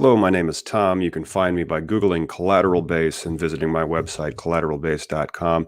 Hello, my name is Tom. You can find me by Googling Collateral Base and visiting my website, collateralbase.com.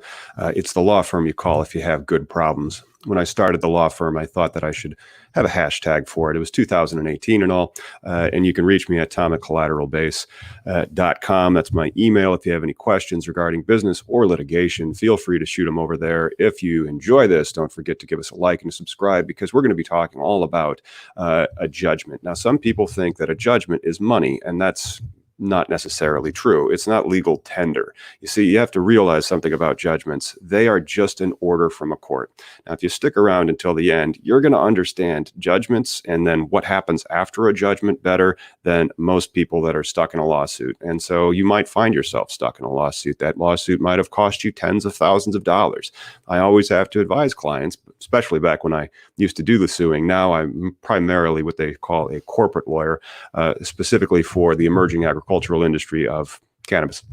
It's the law firm you call if you have good problems. When I started the law firm, I thought that I should have a hashtag for it. It was 2018 and all, and you can reach me at tom@collateralbase.com. That's my email. If you have any questions regarding business or litigation, feel free to shoot them over there. If you enjoy this, don't forget to give us a like and a subscribe because we're going to be talking all about a judgment. Now, some people think that a judgment is money, and that's not necessarily true. It's not legal tender. You see, you have to realize something about judgments. They are just an order from a court. Now, if you stick around until the end, you're going to understand judgments and then what happens after a judgment better than most people that are stuck in a lawsuit. And so you might find yourself stuck in a lawsuit. That lawsuit might have cost you tens of thousands of dollars. I always have to advise clients, especially back when I used to do the suing. Now I'm primarily what they call a corporate lawyer, specifically for the emerging agricultural industry of cannabis.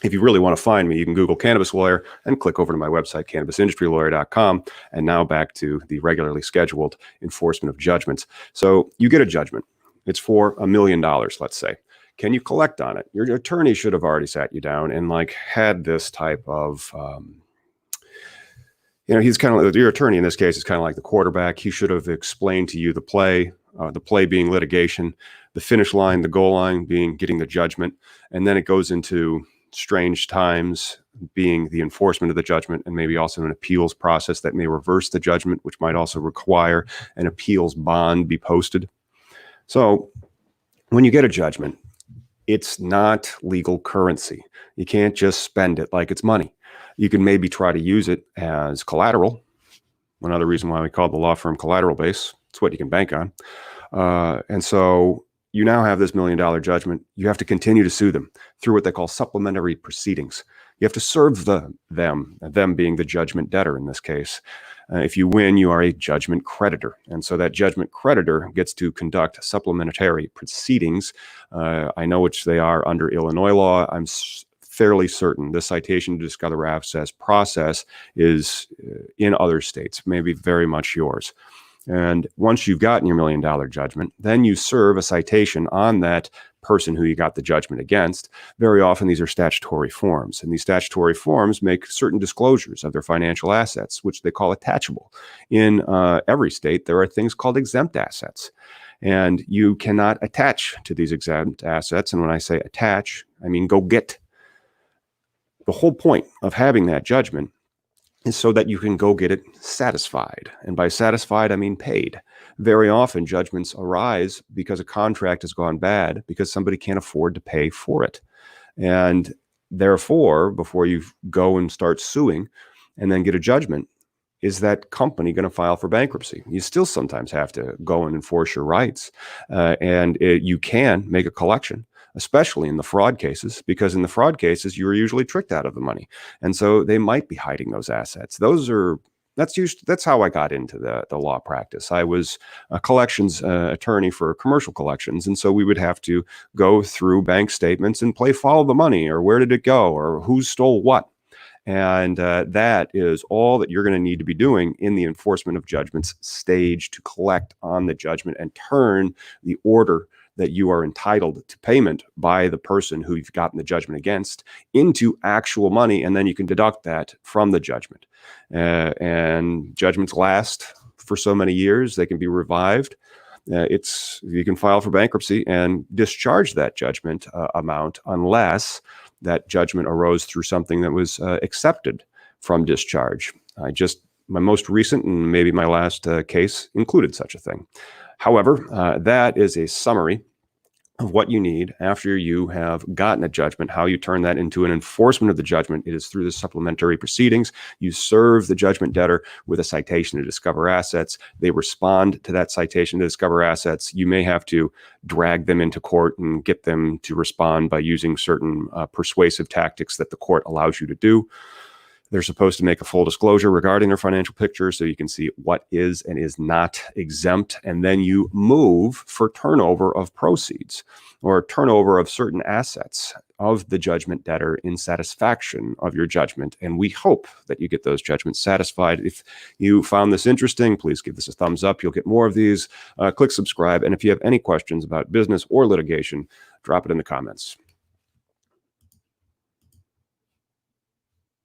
If you really want to find me, you can Google cannabis lawyer and click over to my website, cannabisindustrylawyer.com. And now back to the regularly scheduled enforcement of judgments. So you get a judgment. It's for $1 million, let's say. Can you collect on it? Your attorney should have already sat you down and had this type of, he's kind of like, your attorney in this case is kind of like the quarterback. He should have explained to you the play being litigation, the finish line, the goal line being getting the judgment. And then it goes into strange times being the enforcement of the judgment and maybe also an appeals process that may reverse the judgment, which might also require an appeals bond be posted. So when you get a judgment, it's not legal currency. You can't just spend it like it's money. You can maybe try to use it as collateral. Another reason why we call the law firm Collateral Base. It's what you can bank on. And so you now have this $1 million judgment. You have to continue to sue them through what they call supplementary proceedings. You have to serve them being the judgment debtor in this case. If you win, you are a judgment creditor. And so that judgment creditor gets to conduct supplementary proceedings. I know which they are under Illinois law. I'm fairly certain the citation to discover access process is in other states, maybe very much yours. And once you've gotten your $1 million judgment, then you serve a citation on that person who you got the judgment against. Very often these are statutory forms, and these statutory forms make certain disclosures of their financial assets, which they call attachable. In every state, there are things called exempt assets, and you cannot attach to these exempt assets. And when I say attach, I mean go get. The whole point of having that judgment is so that you can go get it satisfied. And by satisfied, I mean paid. Very often judgments arise because a contract has gone bad because somebody can't afford to pay for it. And therefore, before you go and start suing and then get a judgment, is that company going to file for bankruptcy? You still sometimes have to go and enforce your rights. You can make a collection, especially in the fraud cases, because in the fraud cases, you are usually tricked out of the money. And so they might be hiding those assets. That's how I got into the law practice. I was a collections attorney for commercial collections. And so we would have to go through bank statements and play follow the money, or where did it go, or who stole what. And that is all that you're going to need to be doing in the enforcement of judgments stage to collect on the judgment and turn the order that you are entitled to payment by the person who you've gotten the judgment against into actual money, and then you can deduct that from the judgment. And judgments last for so many years, they can be revived. You can file for bankruptcy and discharge that judgment amount unless that judgment arose through something that was accepted from discharge. My most recent and maybe my last case included such a thing. However, that is a summary of what you need after you have gotten a judgment, how you turn that into an enforcement of the judgment. It is through the supplementary proceedings. You serve the judgment debtor with a citation to discover assets. They respond to that citation to discover assets. You may have to drag them into court and get them to respond by using certain persuasive tactics that the court allows you to do. They're supposed to make a full disclosure regarding their financial picture so you can see what is and is not exempt. And then you move for turnover of proceeds or turnover of certain assets of the judgment debtor in satisfaction of your judgment. And we hope that you get those judgments satisfied. If you found this interesting, please give this a thumbs up. You'll get more of these. Click subscribe. And if you have any questions about business or litigation, drop it in the comments.